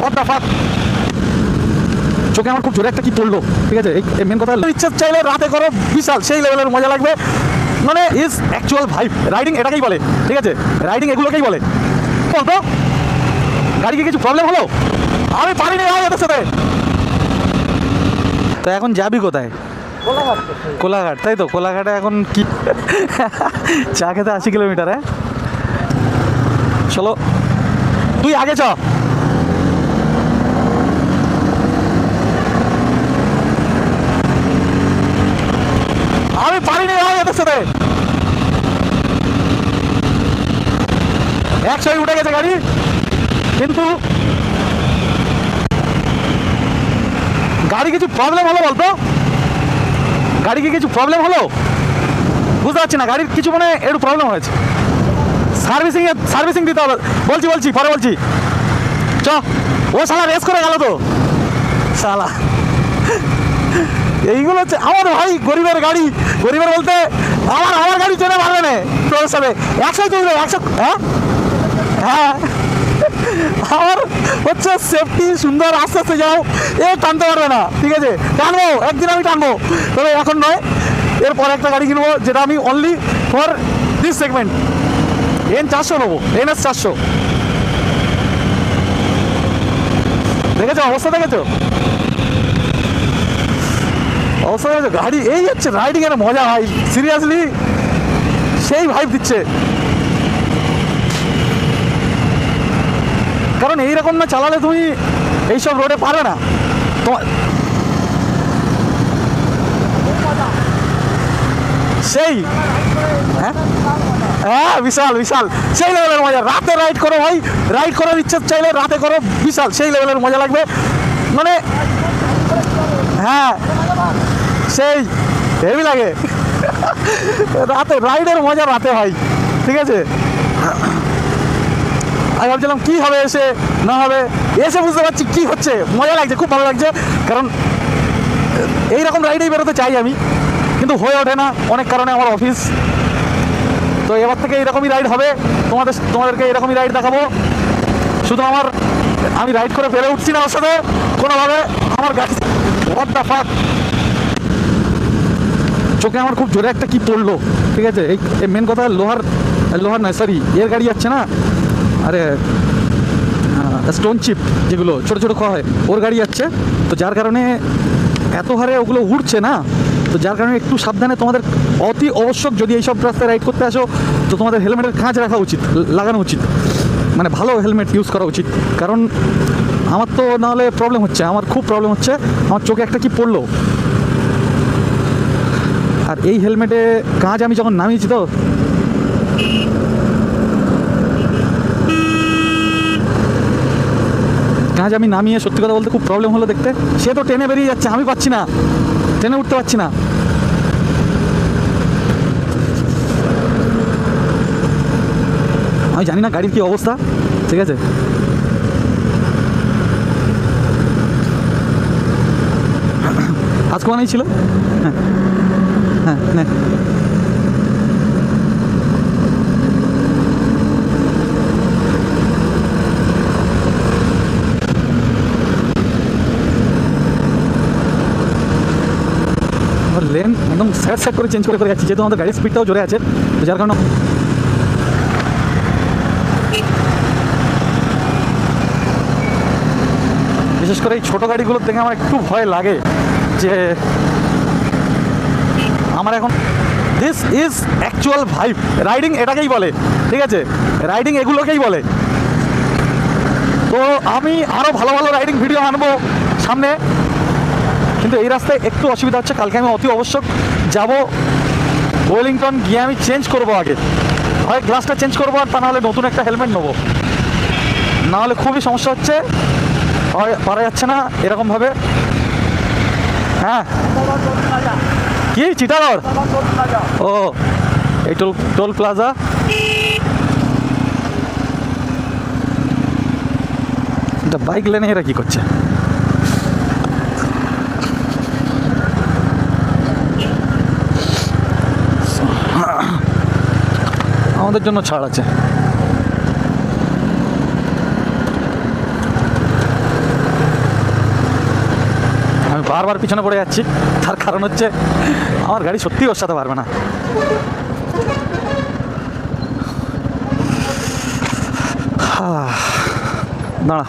What the fuck, চোখে আমার খুব জোরে একটা কি পড়লো, ঠিক আছে। এই মেন কথা, ইচ্ছা চাইলে রাতে করো বিশাল সেই লেভেলের মজা লাগবে, মানে ইজ অ্যাকচুয়াল ভাইব। রাইডিং এটাকেই বলে, ঠিক আছে, রাইডিং এগুলোকেই বলে। বলতো গাড়িকে কিছু প্রবলেম হলো, আমি পারিনি ভাই এদের সাথে। তো এখন যাবি কোথায়? কোলাঘাট, তাই তো। কোলাঘাটে এখন কি চা খেতে 80 কিলোমিটার, হ্যাঁ চলো তুই আগে চ। আমি পারিনি ভাই এদের সাথে। 100 উঠে গেছে গাড়ি, কিন্তু গাড়ি কিছু প্রবলেম হলো বলতো, গাড়ি কি কিছু প্রবলেম হলো বুঝতে পারছি না। গাড়ির কিছু মানে একটু প্রবলেম হয়েছে, সার্ভিসিং দিতে হবে। বলছি পরে বলছি, চ। ও শালা রেস করে গেল তো শালা। এইগুলো হচ্ছে আমার ভাই গরিবের গাড়ি, গরিবের বলতে আমার গাড়ি চেনে পারবে না তোর সাথে। 100 চলবে 100, হ্যাঁ আমার হচ্ছে সেফটি সুন্দর, আস্তে আস্তে যাও, এ টানতে পারবে না, ঠিক আছে। টানবো একদিন, আমি টানবো, তবে এখন নয়। এরপর একটা গাড়ি কিনবো যেটা আমি only for this segment, N400 নেবো, NS 400। দেখেছো অবস্থা, দেখেছো অবস্থা, দেখেছো গাড়ি। এই হচ্ছে রাইডিং এর মজা ভাই, সিরিয়াসলি সেই ভাইব দিচ্ছে। কারণ এইরকম না চালালে তুমি এইসব রোডে পারবে না তোমার। সেই হ্যাঁ বিশাল বিশাল সেই লেভেলের মজা। রাতে রাইড করো ভাই, রাইড করার ইচ্ছা চাইলে রাতে করো বিশাল সেই লেভেলের মজা লাগবে, মানে হ্যাঁ সেই হেভি লাগে। রাতে রাইডের মজা রাতে ভাই, ঠিক আছে। আমি ভাবছিলাম কী হবে, এসে না হবে, এসে বুঝতে পারছি কী হচ্ছে, মজা লাগছে, খুব ভালো লাগছে। কারণ এইরকম রাইডেই বেরোতে চাই আমি, কিন্তু হয়ে ওঠে না অনেক কারণে, আমার অফিস। তো এবার থেকে এইরকমই রাইড হবে, তোমাদেরকে এরকমই রাইড দেখাবো। শুধু আমি রাইড করে পেরে উঠছি না ওর সাথে কোনোভাবে, আমার গাড়ি হোয়াট দ্য ফাক, চোখে আমার খুব জোরে একটা কি পড়লো, ঠিক আছে। এই মেন কথা, লোহার নয় সরি, এর গাড়ি যাচ্ছে না, আরে স্টোন চিপ যেগুলো ছোটো ছোটো খাওয়া হয়, ওর গাড়ি যাচ্ছে। তো যার কারণে এত হারে ওগুলো উঠছে না, তো যার কারণে একটু সাবধানে তোমাদের অতি আবশ্যক, যদি এইসব রাস্তায় রাইড করতে আসো, তো তোমাদের হেলমেটের কাঁচ রাখা উচিত, লাগানো উচিত, মানে ভালো হেলমেট ইউজ করা উচিত। কারণ আমার তো নাহলে প্রবলেম হচ্ছে, আমার খুব প্রবলেম হচ্ছে, আমার চোখে একটা কি পড়লো। আর এই হেলমেটে কাঁচ আমি যখন নামিয়েছি, তো কাজ আমি নামিয়ে সত্যি কথা বলতে খুব প্রবলেম হলো দেখতে। সে তো ট্রেনে বেরিয়ে যাচ্ছে, আমি পাচ্ছি না, ট্রেনে উঠতে পারছি না। আমি জানি না গাড়ির কি অবস্থা, ঠিক আছে। আজকে অনেক ছিল, হ্যাঁ হ্যাঁ হ্যাঁ লেন একদম স্যাট করে চেঞ্জ করে যাচ্ছি, যেহেতু আমাদের গাড়ির স্পিডটাও জোরে আছে, তো যার কারণে বিশেষ করে এই ছোটো গাড়িগুলোর দেখে আমার একটু ভয় লাগে, যে আমার এখন this is actual vibe. Riding এটাকেই বলে, ঠিক আছে, রাইডিং এগুলোকেই বলে। তো আমি আরও ভালো ভালো রাইডিং ভিডিও আনবো সামনে, কিন্তু এই রাস্তায় একটু অসুবিধা হচ্ছে। কালকে আমি অতি আবশ্যক যাব ওয়েলিংটন, গিয়ে আমি চেঞ্জ করবো, আগে হয় গ্লাসটা চেঞ্জ করবো, আর তা নাহলে নতুন একটা হেলমেট নেবো, নাহলে খুবই সমস্যা হচ্ছে, হয় পারা যাচ্ছে না এরকমভাবে। হ্যাঁ কি চিটাগড়, ও এই টোল প্লাজা, এটা বাইক লেনে এরা কি করছে? আমাদের জন্য ছাড় আছে। বারবার পিছনে পড়ে যাচ্ছি, তার কারণ হচ্ছে আমার গাড়ি সত্যিই ওর সাথে পারবে না। দাঁড়া,